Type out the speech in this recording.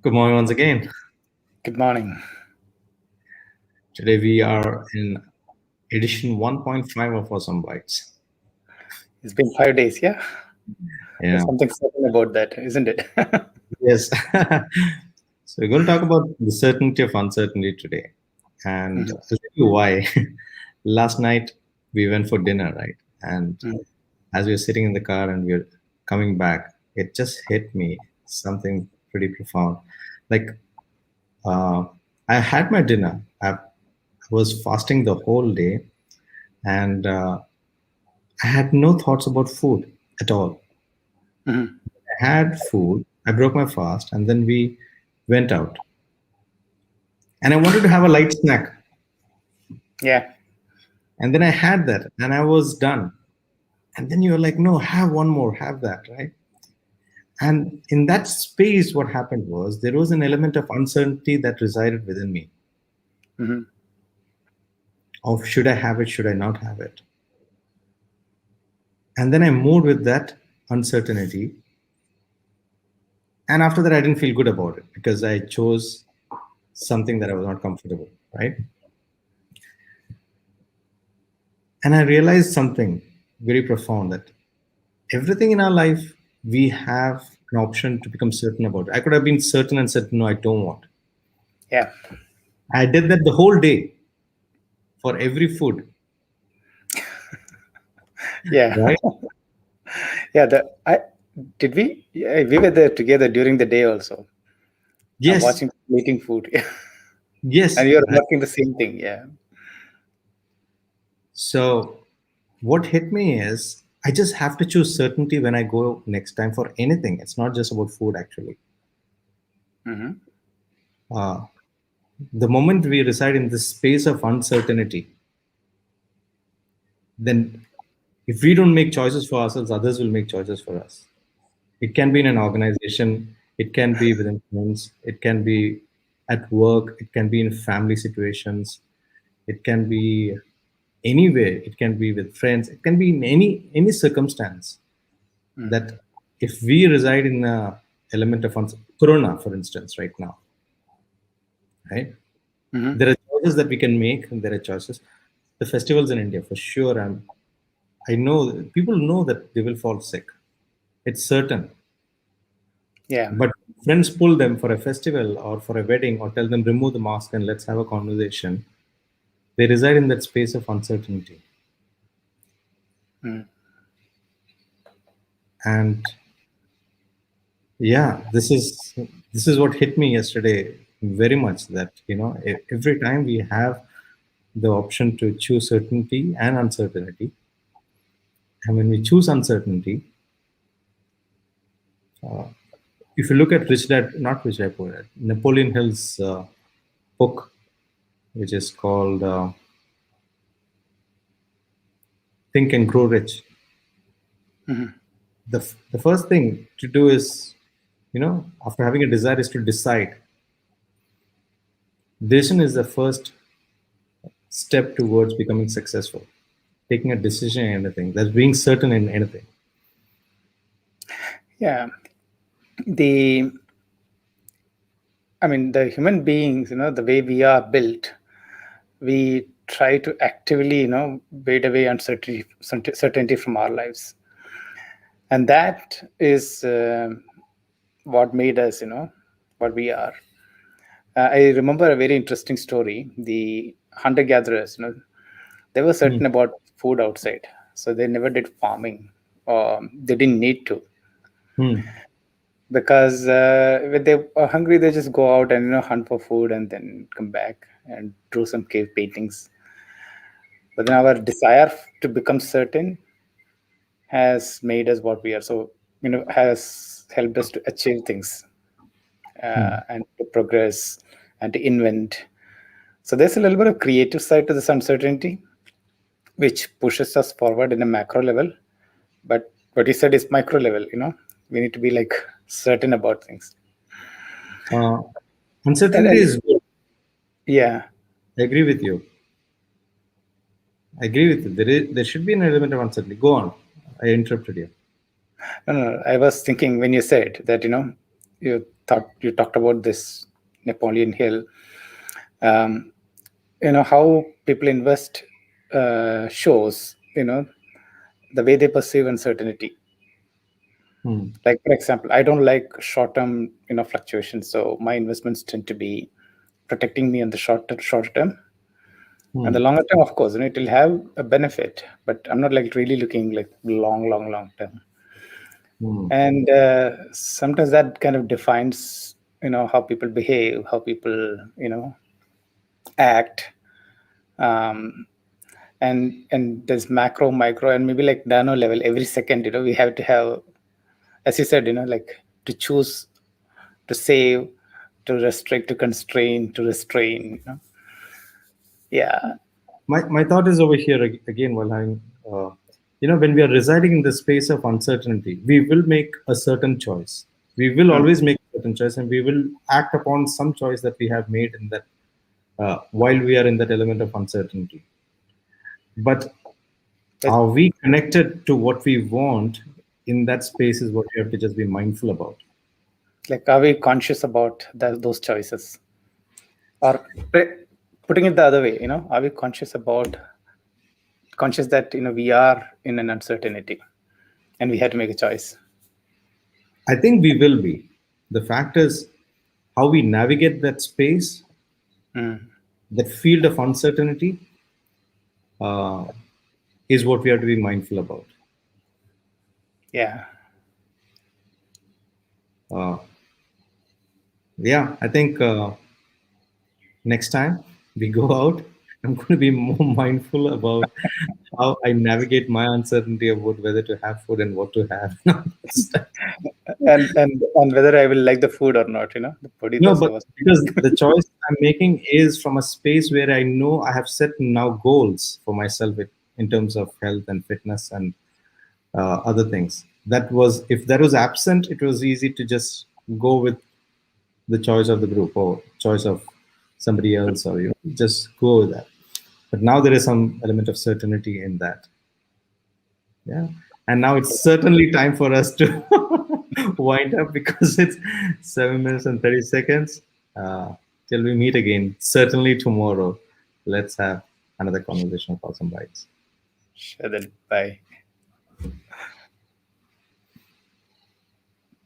Good morning once again. Good morning. Today we are in edition 1.5 of Awesome Bytes. It's been 5 days, yeah? Yeah, There's something certain about that, isn't it? yes. So we're going to talk about the certainty of uncertainty today. And Mhm, I'll tell you why. Last night we went for dinner, right? And mhm. as we were sitting in the car and we were coming back, it just hit me something pretty profound. Like, uh, I had my dinner. I was fasting the whole day, and I had no thoughts about food at all. Mhm. I had food, I broke my fast, and then we went out. And I wanted to have a light snack. Yeah, And then I had that, and I was done. And then you're like, no, have one more, have that, right? And in that space, what happened was there was an element of uncertainty that resided within me mhm. of should I have it, should I not have it? And then I moved with that uncertainty. And after that, I didn't feel good about it because I chose something that I was not comfortable, right? And I realized something very profound that everything in our life, we have an option to become certain about. I could have been certain and said, no, I don't want. Yeah, I did that the whole day for every food, yeah, right? yeah. Did we? Yeah, we were there together during the day also. I'm Yes, watching, eating food, yes. and you're Right. working the same thing. Yeah. So what hit me is I just have to choose certainty when I go next time for anything. It's not just about food, actually. Hmm. Uh, the moment we reside in this space of uncertainty, then if we don't make choices for ourselves, others will make choices for us. It can be in an organization, it can be within friends, it can be at work, it can be in family situations, it can be anywhere, it can be with friends, it can be in any circumstance Hmm. that if we reside in a element of corona, for instance, right now, right? Hmm. There are choices that we can make, and there are choices. The festivals in India, for sure, I know people know that they will fall sick. It's certain. Yeah, But friends pull them for a festival or for a wedding or tell them remove the mask and let's have a conversation. They reside in that space of uncertainty. mm. And yeah, this is what hit me yesterday very much that every time we have the option to choose certainty and uncertainty, and when we choose uncertainty, if you look at Rich Dad, not Rich Dad Poor Dad, Napoleon Hill's book, which is called Think and Grow Rich, the first thing to do is, after having a desire, is to decide. Decision is the first step towards becoming successful. Taking a decision in anything, that's being certain in anything. Yeah. The I mean, the human beings, the way we are built, we try to actively, wait away uncertainty from our lives, and that is what made us, what we are. I remember a very interesting story. The hunter gatherers, they were Hmm. certain about food outside, so they never did farming, or they didn't need to, Hmm. because when they are hungry, they just go out and hunt for food and then come back and do some cave paintings. But then our desire to become certain has made us what we are. So, has helped us to achieve things, Hmm. and to progress and to invent. So there's a little bit of creative side to this uncertainty, which pushes us forward in a macro level. But what you said is micro level. We need to be like certain about things. Uh, And, Uncertainty and is good. yeah, I agree with you. I agree with you. There should be an element of uncertainty. Go on. I interrupted you. no, no, I was thinking when you said that, you talked about this Napoleon Hill. Um, how people invest shows the way they perceive uncertainty. Hmm. Like, for example, I don't like short-term fluctuations, so my investments tend to be protecting me on the short term. And the Hmm. longer term, of course, it will have a benefit, but I'm not like really looking like long term. Hmm. And sometimes that kind of defines how people behave, how people act. um, and there's macro, micro, and maybe like nano level. Every second, we have to have, as you said, like to choose, to save, to restrict, to constrain, to restrain. Yeah. My thought is over here again while I'm, when we are residing in the space of uncertainty, we will make a certain choice. We will Mm. always make a certain choice, and we will act upon some choice that we have made in that while we are in that element of uncertainty. But But, are we connected to what we want in that space is what we have to just be mindful about. like, are we conscious about those choices? Or putting it the other way, are we conscious that we are in an uncertainty and we have to make a choice? I think we will be. The fact is how we navigate that space, Mm. that field of uncertainty, uh, is what we have to be mindful about. Yeah. Uh, yeah, I think next time we go out, I'm going to be more mindful about how I navigate my uncertainty about whether to have food and what to have. And whether I will like the food or not, the body No, dosa but was. because the choice I'm making is from a space where I know I have set now goals for myself in terms of health and fitness and other things. That was, if that was absent, it was easy to just go with the choice of the group or choice of somebody else, or just go with that. But now there is some element of certainty in that. Yeah, and now it's certainly time for us to wind up because it's 7 minutes and 30 seconds. Till we meet again, certainly tomorrow, let's have another conversation of Awesome Bytes. Sure, then bye.